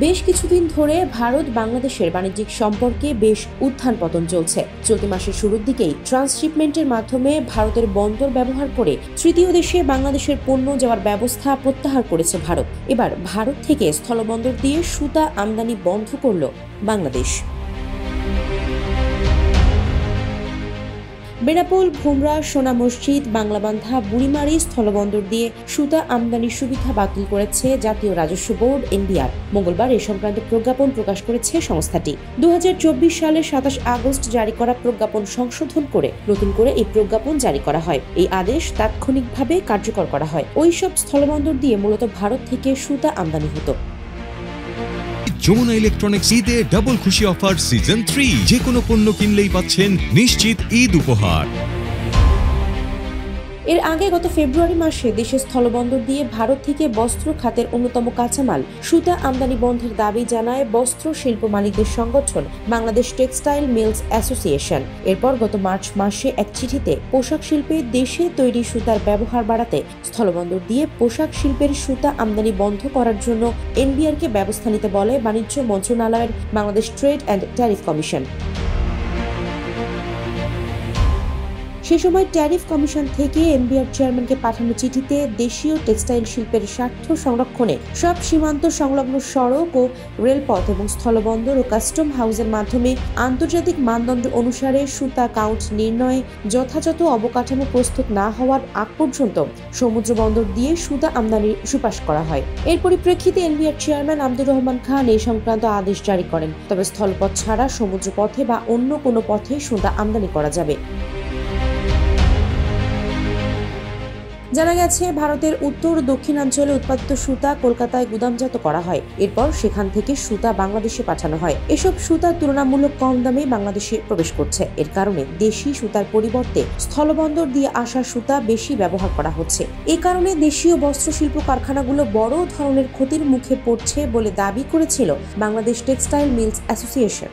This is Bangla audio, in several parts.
বেশ কিছুদিন ধরে ভারত বাংলাদেশের বাণিজ্যিক সম্পর্কে বেশ উত্থান পতন চলছে। চলতি মাসের শুরুর দিকেই ট্রান্সশিপমেন্টের মাধ্যমে ভারতের বন্দর ব্যবহার করে তৃতীয় দেশে বাংলাদেশের পণ্য যাওয়ার ব্যবস্থা প্রত্যাহার করেছে ভারত। এবার ভারত থেকে স্থলবন্দর দিয়ে সুতা আমদানি বন্ধ করল বাংলাদেশ। বেনাপোল, ভুমরা, সোনা মসজিদ, বাংলাবান্ধা, বুড়িমারি স্থলবন্দর দিয়ে সুতা আমদানির সুবিধা বাতিল করেছে জাতীয় রাজস্ব বোর্ড এনবিআর। মঙ্গলবার এ সংক্রান্ত প্রজ্ঞাপন প্রকাশ করেছে সংস্থাটি। 2024 সালের 27 আগস্ট জারি করা প্রজ্ঞাপন সংশোধন করে নতুন করে এই প্রজ্ঞাপন জারি করা হয়। এই আদেশ তাৎক্ষণিকভাবে কার্যকর করা হয়। ওইসব স্থলবন্দর দিয়ে মূলত ভারত থেকে সুতা আমদানি হতো। যমুনা ইলেকট্রনিক্স ঈদে ডাবল খুশি অফার সিজন 3, যে কোনো পণ্য কিনলেই পাচ্ছেন নিশ্চিত ঈদ উপহার। এর আগে গত ফেব্রুয়ারি মাসে দেশের স্থলবন্দর দিয়ে ভারত থেকে বস্ত্র খাতের অন্যতম কাঁচামাল সুতা আমদানি বন্ধের দাবি জানায় বস্ত্র শিল্প মালিকদের সংগঠন বাংলাদেশ টেক্সটাইল মিলস অ্যাসোসিয়েশন। এরপর গত মার্চ মাসে এক চিঠিতে পোশাক শিল্পে দেশে তৈরি সুতার ব্যবহার বাড়াতে স্থলবন্দর দিয়ে পোশাক শিল্পের সুতা আমদানি বন্ধ করার জন্য এনবিআরকে ব্যবস্থা নিতে বলে বাণিজ্য মন্ত্রণালয়ের Bangladesh trade and tariff commission. সে সময় ট্যারিফ কমিশন থেকে এনবিআর চেয়ারম্যানকে পাঠানো চিঠিতে দেশীয় টেক্সটাইল শিল্পের স্বার্থ সংরক্ষণে সব সীমান্ত সংলগ্ন সড়ক ও রেলপথ এবং স্থলবন্দর ও কাস্টম হাউসের মাধ্যমে আন্তর্জাতিক মানদণ্ড অনুসারে সুতা কাউন্ট নির্ণয়ে যথাযথ অবকাঠামো প্রস্তুত না হওয়ার আগ পর্যন্ত সমুদ্র বন্দর দিয়ে সুতা আমদানির সুপারিশ করা হয়। এর পরিপ্রেক্ষিতে এনবিআর চেয়ারম্যান আব্দুর রহমান খান এই সংক্রান্ত আদেশ জারি করেন। তবে স্থলপথ ছাড়া সমুদ্র পথে বা অন্য কোনো পথে সুতা আমদানি করা যাবে। জানা গেছে, ভারতের উত্তর দক্ষিণাঞ্চলে উৎপাদিত সুতা কলকাতায় গুদামজাত করা হয়। এরপর সেখান থেকে সুতা বাংলাদেশে পাঠানো হয়। এসব সুতা তুলনামূলক কম দামে বাংলাদেশে প্রবেশ করছে। এর কারণে দেশি সুতার পরিবর্তে স্থলবন্দর দিয়ে আসা সুতা বেশি ব্যবহার করা হচ্ছে। এ কারণে দেশীয় বস্ত্রশিল্প কারখানাগুলো বড় ধরনের ক্ষতির মুখে পড়ছে বলে দাবি করেছিল বাংলাদেশ টেক্সটাইল মিলস অ্যাসোসিয়েশন।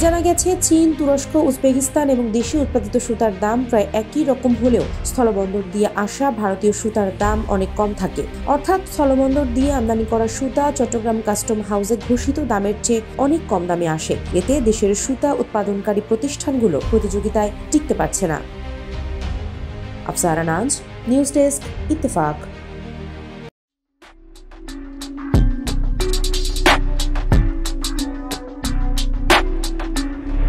জানা গেছে, চীন, তুরস্ক, উজবেকিস্তান এবং দেশীয় উৎপাদিত সুতার দাম প্রায় একই রকম হলেও স্থলবন্দর দিয়ে আসা ভারতীয় সুতার দাম অনেক কম থাকে। অর্থাৎ স্থলবন্দর দিয়ে আমদানি করা সুতা চট্টগ্রাম কাস্টম হাউসে ঘোষিত দামের চেয়ে অনেক কম দামে আসে। এতে দেশের সুতা উৎপাদনকারী প্রতিষ্ঠানগুলো প্রতিযোগিতায় টিকতে পারছে না। আফসারা নাজ, নিউজ ডেস্ক, ইত্তেফাক।